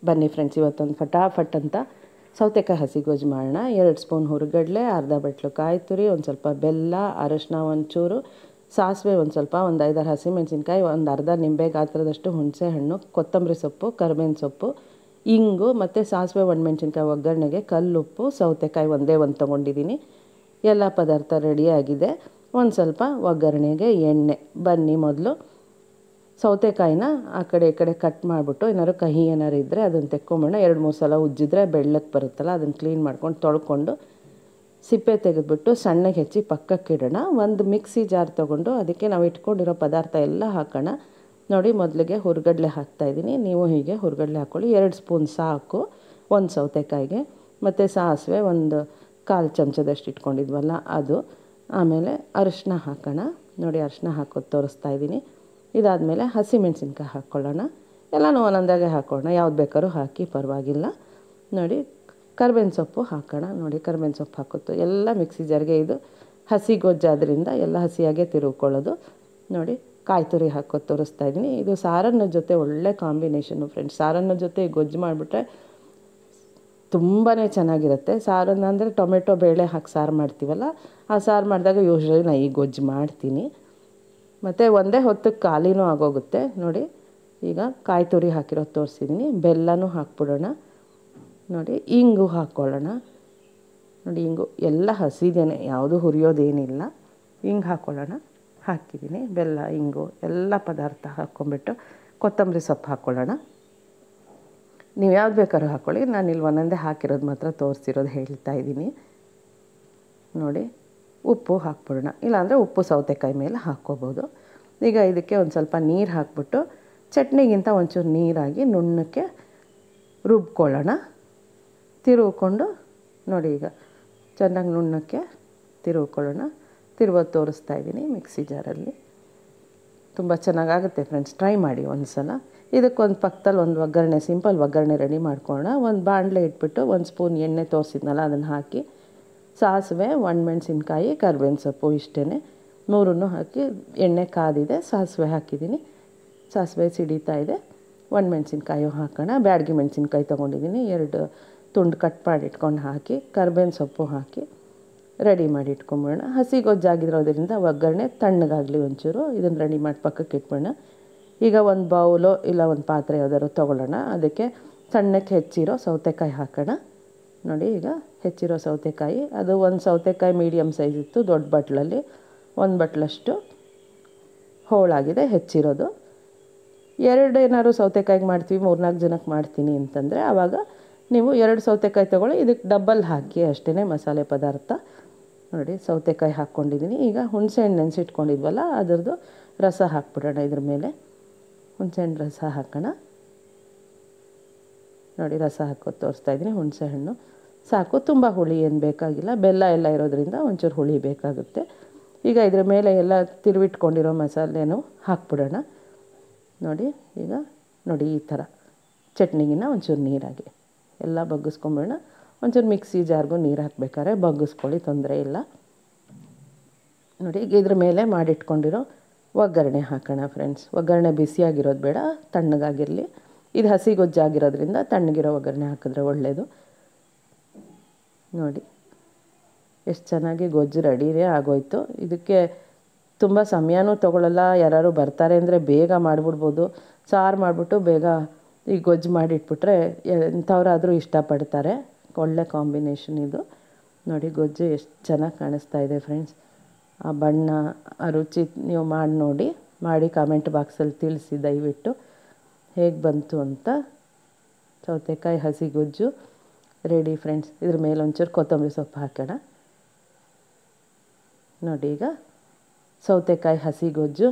ಬನ್ನಿ ಫ್ರೆಂಡ್ಸ್, ಇವತ್ತೊಂದು ಫಟಾಫಟ್ ಅಂತ ಸೌತೆಕಾಯಿ ಹಸಿ ಗೊಜ್ಜು ಮಾಡೋಣ. 2 ಸ್ಪೂನ್ ಹುರಿಗಡಲೆ, ಅರ್ಧ ಬಟ್ಲು ಕಾಯಿ ತುರಿ, ಒಂದು ಸ್ವಲ್ಪ ಬೆಲ್ಲ, ಅರಶಿನ ಒಂಚೂರು, ಸಾಸಿವೆ ಒಂದು ಸ್ವಲ್ಪ, ಒಂದು 5-6 ಹಸಿಮೆಣಸಿನ್ಕಾಯಿ, ಒಂದು ಅರ್ಧ ನಿಂಬೆ ಗಾತ್ರದಷ್ಟು ಹುಣಸೆ ಹಣ್ಣು, ಕೊತ್ತಂಬರಿ ಸೊಪ್ಪು, ಕರಿಬೇವಿನ ಸೊಪ್ಪು, ಇಂಗು ಮತ್ತು ಸಾಸಿವೆ, ಒಣಮೆಣ್ಸಿನ್ಕಾಯಿ ಒಗ್ಗರಣೆಗೆ, ಕಲ್ಲುಪ್ಪು, ಸೌತೆಕಾಯಿ ಒಂದೇ ಒಂದು ತೊಗೊಂಡಿದ್ದೀನಿ. ಎಲ್ಲ ಪದಾರ್ಥ ರೆಡಿಯಾಗಿದೆ. ಒಂದು ಸ್ವಲ್ಪ ಒಗ್ಗರಣೆಗೆ ಎಣ್ಣೆ. ಬನ್ನಿ ಮೊದಲು ಸೌತೆಕಾಯಿನ ಆ ಕಡೆ ಈ ಕಡೆ ಕಟ್ ಮಾಡಿಬಿಟ್ಟು, ಏನಾದ್ರು ಕಹಿ ಏನಾರು ಇದ್ದರೆ ಅದನ್ನು ತೆಕ್ಕೊಂಬೋಣ. 2-3 ಸಲ ಉಜ್ಜಿದ್ರೆ ಬೆಳ್ಳಕ್ಕೆ ಬರುತ್ತಲ್ಲ, ಅದನ್ನು ಕ್ಲೀನ್ ಮಾಡ್ಕೊಂಡು ತೊಳ್ಕೊಂಡು ಸಿಪ್ಪೆ ತೆಗೆದುಬಿಟ್ಟು ಸಣ್ಣಗೆ ಹೆಚ್ಚಿ ಪಕ್ಕಕ್ಕಿಡೋಣ. ಒಂದು ಮಿಕ್ಸಿ ಜಾರ್ ತೊಗೊಂಡು ಅದಕ್ಕೆ ನಾವು ಇಟ್ಕೊಂಡಿರೋ ಪದಾರ್ಥ ಎಲ್ಲ ಹಾಕೋಣ. ನೋಡಿ, ಮೊದಲಿಗೆ ಹುರಿಗಡಲೆ ಹಾಕ್ತಾಯಿದ್ದೀನಿ. ನೀವು ಹೀಗೆ ಹುರಿಗಡಲೆ ಹಾಕ್ಕೊಳ್ಳಿ. 2 ಸ್ಪೂನ್ ಸಾಕು ಒಂದು ಸೌತೆಕಾಯಿಗೆ. ಮತ್ತು ಸಾಸಿವೆ ಒಂದು 1/4 ಚಮಚದಷ್ಟು ಇಟ್ಕೊಂಡಿದ್ವಲ್ಲ ಅದು. ಆಮೇಲೆ ಅರಿಶಿನ ಹಾಕೋಣ. ನೋಡಿ, ಅರಿಶಿನ ಹಾಕೋದು ತೋರಿಸ್ತಾಯಿದ್ದೀನಿ. ಇದಾದಮೇಲೆ ಹಸಿಮೆಣಸಿನ್ಕಾಯಿ ಹಾಕ್ಕೊಳ್ಳೋಣ. ಎಲ್ಲನೂ ಒಂದೊಂದಾಗೆ ಹಾಕೋಣ, ಯಾವ್ದು ಬೇಕಾದ್ರೂ ಹಾಕಿ ಪರವಾಗಿಲ್ಲ. ನೋಡಿ, ಕರಿಬೇವಿನ ಸೊಪ್ಪು ಹಾಕೋಣ. ನೋಡಿ, ಕರಿಬೇವಿನ ಸೊಪ್ಪು ಹಾಕೋದು ಎಲ್ಲ ಮಿಕ್ಸಿ ಜಾರ್ಗೆ. ಇದು ಹಸಿ ಗೊಜ್ಜಾದ್ರಿಂದ ಎಲ್ಲ ಹಸಿಯಾಗೇ ತಿರುಗ್ಕೊಳ್ಳೋದು. ನೋಡಿ, ಕಾಯಿ ತುರಿ ಹಾಕೋದು ತೋರಿಸ್ತಾಯಿದ್ದೀನಿ. ಇದು ಸಾರನ್ನ ಜೊತೆ ಒಳ್ಳೆ ಕಾಂಬಿನೇಷನ್ನು ಫ್ರೆಂಡ್ಸ್. ಸಾರನ್ನ ಜೊತೆ ಗೊಜ್ಜು ಮಾಡಿಬಿಟ್ರೆ ತುಂಬಾ ಚೆನ್ನಾಗಿರುತ್ತೆ. ಸಾರನ್ನ ಅಂದರೆ ಟೊಮೆಟೊ ಬೇಳೆ ಹಾಕಿ ಸಾರು ಮಾಡ್ತೀವಲ್ಲ, ಆ ಸಾರು ಮಾಡಿದಾಗ ಯೂಶ್ವಲಿ ನಾನು ಈ ಗೊಜ್ಜು ಮಾಡ್ತೀನಿ. ಮತ್ತು ಒಂದೇ ಹೊತ್ತಕ್ಕೆ ಖಾಲಿನೂ ಆಗೋಗುತ್ತೆ. ನೋಡಿ, ಈಗ ಕಾಯಿ ತುರಿ ಹಾಕಿರೋದು ತೋರಿಸಿದ್ದೀನಿ. ಬೆಲ್ಲನೂ ಹಾಕ್ಬಿಡೋಣ. ನೋಡಿ, ಇಂಗು ಹಾಕ್ಕೊಳ್ಳೋಣ. ನೋಡಿ, ಇಂಗು ಎಲ್ಲ ಹಸಿದೇನೆ, ಯಾವುದು ಹುರಿಯೋದೇನಿಲ್ಲ. ಹಿಂಗೆ ಹಾಕ್ಕೊಳ್ಳೋಣ. ಹಾಕಿದ್ದೀನಿ. ಬೆಲ್ಲ, ಇಂಗು ಎಲ್ಲ ಪದಾರ್ಥ ಹಾಕ್ಕೊಂಬಿಟ್ಟು ಕೊತ್ತಂಬರಿ ಸೊಪ್ಪು ಹಾಕ್ಕೊಳ್ಳೋಣ. ನೀವು ಯಾವ್ದು ಬೇಕಾದ್ರೂ ಹಾಕ್ಕೊಳ್ಳಿ. ನಾನಿಲ್ಲಿ ಒಂದೊಂದೇ ಹಾಕಿರೋದು ಮಾತ್ರ ತೋರಿಸಿರೋದು ಹೇಳ್ತಾ ಇದ್ದೀನಿ. ನೋಡಿ, ಉಪ್ಪು ಹಾಕ್ಬಿಡೋಣ. ಇಲ್ಲಾಂದರೆ ಉಪ್ಪು ಸೌತೆಕಾಯಿ ಮೇಲೆ ಹಾಕ್ಕೋಬೋದು. ಈಗ ಇದಕ್ಕೆ ಒಂದು ಸ್ವಲ್ಪ ನೀರು ಹಾಕ್ಬಿಟ್ಟು ಚಟ್ನಿಗಿಂತ ಒಂಚೂರು ನೀರಾಗಿ ನುಣ್ಣಕ್ಕೆ ರುಬ್ಕೊಳ್ಳೋಣ. ತಿರುವ್ಕೊಂಡು ನೋಡಿ, ಈಗ ಚೆನ್ನಾಗಿ ನುಣ್ಣಕ್ಕೆ ತಿರುವ್ಕೊಳ್ಳೋಣ. ತಿರುಗೋದು ತೋರಿಸ್ತಾ ಇದ್ದೀನಿ ಮಿಕ್ಸಿ ಜಾರಲ್ಲಿ. ತುಂಬ ಚೆನ್ನಾಗಾಗುತ್ತೆ ಫ್ರೆಂಡ್ಸ್, ಟ್ರೈ ಮಾಡಿ ಒಂದು ಸಲ. ಇದಕ್ಕೊಂದು ಪಕ್ಕದಲ್ಲಿ ಒಂದು ಒಗ್ಗರಣೆ, ಸಿಂಪಲ್ ಒಗ್ಗರಣೆ ರೆಡಿ ಮಾಡ್ಕೊಳ್ಳೋಣ. ಒಂದು ಬಾಣಲೆ ಇಟ್ಬಿಟ್ಟು 1 ಸ್ಪೂನ್ ಎಣ್ಣೆ ತೋರಿಸಿದ್ನಲ್ಲ ಅದನ್ನು ಹಾಕಿ, ಸಾಸಿವೆ, ಒಣಮೆಣ್ಸಿನ್ಕಾಯಿ, ಕರಿಬೇವಿನ ಸೊಪ್ಪು ಇಷ್ಟೇ 3 ಹಾಕಿ, ಎಣ್ಣೆ ಕಾದಿದೆ, ಸಾಸಿವೆ ಹಾಕಿದ್ದೀನಿ. ಸಾಸಿವೆ ಸಿಡಿತಾ ಇದೆ. ಒಣಮೆಣ್ಸಿನ್ಕಾಯಿ ಹಾಕೋಣ. ಬ್ಯಾಡಗಿ ಮೆಣಸಿನ್ಕಾಯಿ ತೊಗೊಂಡಿದ್ದೀನಿ, 2 ತುಂಡು ಕಟ್ ಮಾಡಿ ಇಟ್ಕೊಂಡು ಹಾಕಿ, ಕರಿಬೇವಿನ ಸೊಪ್ಪು ಹಾಕಿ ರೆಡಿ ಮಾಡಿ ಇಟ್ಕೊಂಬಿಡೋಣ. ಹಸಿ ಗೊಜ್ಜಾಗಿರೋದ್ರಿಂದ ಒಗ್ಗರಣೆ ತಣ್ಣಗಾಗಲಿ ಒಂಚೂರು. ಇದನ್ನು ರೆಡಿ ಮಾಡಿ ಪಕ್ಕಕ್ಕೆ ಇಟ್ಬಿಡೋಣ. ಈಗ ಒಂದು ಬೌಲು ಇಲ್ಲ ಒಂದು ಪಾತ್ರೆ ಯಾವ್ದಾದ್ರು ತೊಗೊಳ್ಳೋಣ. ಅದಕ್ಕೆ ಸಣ್ಣಕ್ಕೆ ಹೆಚ್ಚಿರೋ ಸೌತೆಕಾಯಿ ಹಾಕೋಣ. ನೋಡಿ, ಈಗ ಹೆಚ್ಚಿರೋ ಸೌತೆಕಾಯಿ, ಅದು ಒಂದು ಸೌತೆಕಾಯಿ ಮೀಡಿಯಮ್ ಸೈಜ್ ಇತ್ತು, ದೊಡ್ಡ ಬಟ್ಲಲ್ಲಿ 1 ಬಟ್ಲಷ್ಟು ಹೋಳಾಗಿದೆ ಹೆಚ್ಚಿರೋದು. 2 ಏನಾದ್ರು ಸೌತೆಕಾಯಿಗೆ ಮಾಡ್ತೀವಿ, 3-4 ಜನಕ್ಕೆ ಮಾಡ್ತೀನಿ ಅಂತಂದರೆ ಆವಾಗ ನೀವು 2 ಸೌತೆಕಾಯಿ ತೊಗೊಳ್ಳಿ. ಇದಕ್ಕೆ ಡಬ್ಬಲ್ ಹಾಕಿ ಅಷ್ಟೇ ಮಸಾಲೆ ಪದಾರ್ಥ. ನೋಡಿ, ಸೌತೆಕಾಯಿ ಹಾಕ್ಕೊಂಡಿದ್ದೀನಿ. ಈಗ ಹುಣಸೆಹಣ್ಣು ನೆನೆಸಿಟ್ಕೊಂಡಿದ್ವಲ್ಲ ಅದರದ್ದು ರಸ ಹಾಕ್ಬಿಡೋಣ. ಇದ್ರ ಮೇಲೆ ಹುಣಸೆಹಣ್ಣು ರಸ ಹಾಕೋಣ. ನೋಡಿ, ರಸ ಹಾಕೋದು ತೋರಿಸ್ತಾ ಇದ್ದೀನಿ. ಹುಣಸೆಹಣ್ಣು ಸಾಕು, ತುಂಬ ಹುಳಿ ಏನು ಬೇಕಾಗಿಲ್ಲ. ಬೆಲ್ಲ ಎಲ್ಲ ಇರೋದ್ರಿಂದ ಒಂಚೂರು ಹುಳಿ ಬೇಕಾಗುತ್ತೆ. ಈಗ ಇದ್ರ ಮೇಲೆ ಎಲ್ಲ ತಿರುವಿಟ್ಕೊಂಡಿರೋ ಮಸಾಲೆನೂ ಹಾಕ್ಬಿಡೋಣ. ನೋಡಿ, ಈಗ ನೋಡಿ ಈ ಥರ ಚಟ್ನಿಗಿನ್ನ ಒಂಚೂರು ನೀರಾಗಿ ಎಲ್ಲ ಬಗ್ಗಿಸ್ಕೊಂಬಿಡೋಣ. ಒಂಚೂರು ಮಿಕ್ಸಿ ಜಾರ್ಗೂ ನೀರು ಹಾಕ್ಬೇಕಾದ್ರೆ ಬಗ್ಗಿಸ್ಕೊಳ್ಳಿ, ತೊಂದರೆ ಇಲ್ಲ. ನೋಡಿ, ಈಗ ಇದ್ರ ಮೇಲೆ ಮಾಡಿಟ್ಕೊಂಡಿರೋ ಒಗ್ಗರಣೆ ಹಾಕೋಣ ಫ್ರೆಂಡ್ಸ್. ಒಗ್ಗರಣೆ ಬಿಸಿಯಾಗಿರೋದು ಬೇಡ, ತಣ್ಣಗಾಗಿರಲಿ. ಇದು ಹಸಿ ಗೊಜ್ಜಾಗಿರೋದ್ರಿಂದ ತಣ್ಣಗಿರೋ ಒಗ್ಗರಣೆ ಹಾಕಿದ್ರೆ ಒಳ್ಳೆಯದು. ನೋಡಿ, ಎಷ್ಟು ಚೆನ್ನಾಗಿ ಗೊಜ್ಜು ರೆಡಿನೇ ಆಗೋಯ್ತು. ಇದಕ್ಕೆ ತುಂಬ ಸಮಯನೂ ತೊಗೊಳ್ಳಲ್ಲ. ಯಾರು ಬರ್ತಾರೆ ಅಂದರೆ ಬೇಗ ಮಾಡಿಬಿಡ್ಬೋದು. ಸಾರು ಮಾಡಿಬಿಟ್ಟು ಬೇಗ ಈ ಗೊಜ್ಜು ಮಾಡಿಟ್ಬಿಟ್ರೆ ಎಂಥವ್ರಾದರೂ ಇಷ್ಟಪಡ್ತಾರೆ. ಒಳ್ಳೆ ಕಾಂಬಿನೇಷನ್ ಇದು. ನೋಡಿ, ಗೊಜ್ಜು ಎಷ್ಟು ಚೆನ್ನಾಗಿ ಕಾಣಿಸ್ತಾ ಇದೆ ಫ್ರೆಂಡ್ಸ್. ಆ ಬಣ್ಣ, ಆ ರುಚಿ ನೀವು ಮಾಡಿ ನೋಡಿ, ಮಾಡಿ ಕಾಮೆಂಟ್ ಬಾಕ್ಸಲ್ಲಿ ತಿಳಿಸಿ ದಯವಿಟ್ಟು ಹೇಗೆ ಬಂತು ಅಂತ. ಸೌತೆಕಾಯಿ ಹಸಿ ಗೊಜ್ಜು ರೆಡಿ ಫ್ರೆಂಡ್ಸ್. ಇದ್ರ ಮೇಲೆ ಒಂಚೂರು ಕೊತ್ತಂಬರಿ ಸೊಪ್ಪು ಹಾಕೋಣ. ನೋಡಿ, ಈಗ ಸೌತೆಕಾಯಿ ಹಸಿ ಗೊಜ್ಜು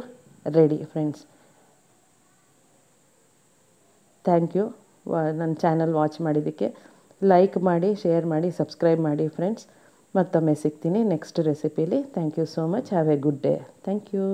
ರೆಡಿ ಫ್ರೆಂಡ್ಸ್. ಥ್ಯಾಂಕ್ ಯು ನನ್ನ ಚಾನಲ್ ವಾಚ್ ಮಾಡಿದ್ದಕ್ಕೆ. ಲೈಕ್ ಮಾಡಿ, ಶೇರ್ ಮಾಡಿ, ಸಬ್ಸ್ಕ್ರೈಬ್ ಮಾಡಿ ಫ್ರೆಂಡ್ಸ್. ಮತ್ತೊಮ್ಮೆ ಸಿಗ್ತೀನಿ ನೆಕ್ಸ್ಟ್ ರೆಸಿಪೀಲಿ. Thank you so much. Have a good day. Thank you.